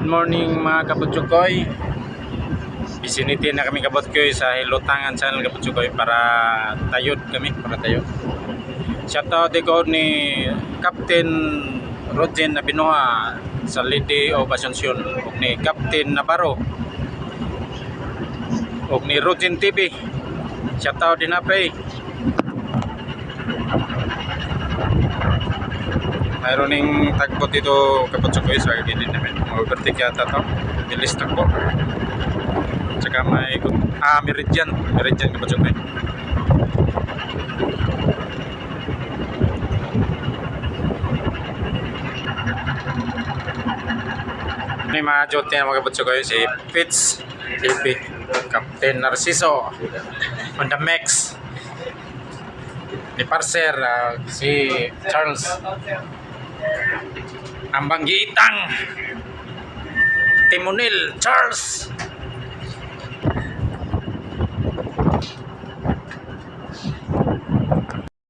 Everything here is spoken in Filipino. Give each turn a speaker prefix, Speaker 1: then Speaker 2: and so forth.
Speaker 1: Good morning mga kabutsukoy. Bisinitin na kami kabutsukoy sa Hilutangan Channel kabutsukoy para tayod kami, para tayod. Shoutout ko ni Captain Rogen Abinoa sa Lady of Asuncion, ug ni Captain Navarro ug ni Rogen TV. Shoutout din na pre. Mayroon ng tagpo dito kapatsukoy sa gilid namin. Overtake yata to. Bilis tagpo. Tsaka may Meridian kapatsukoy. Ini mga jote na mga kapatsukoy si Fitz TV, Captain Narciso on the Max, ni Parser si Charles Ambang Giitang, Timonil Charles.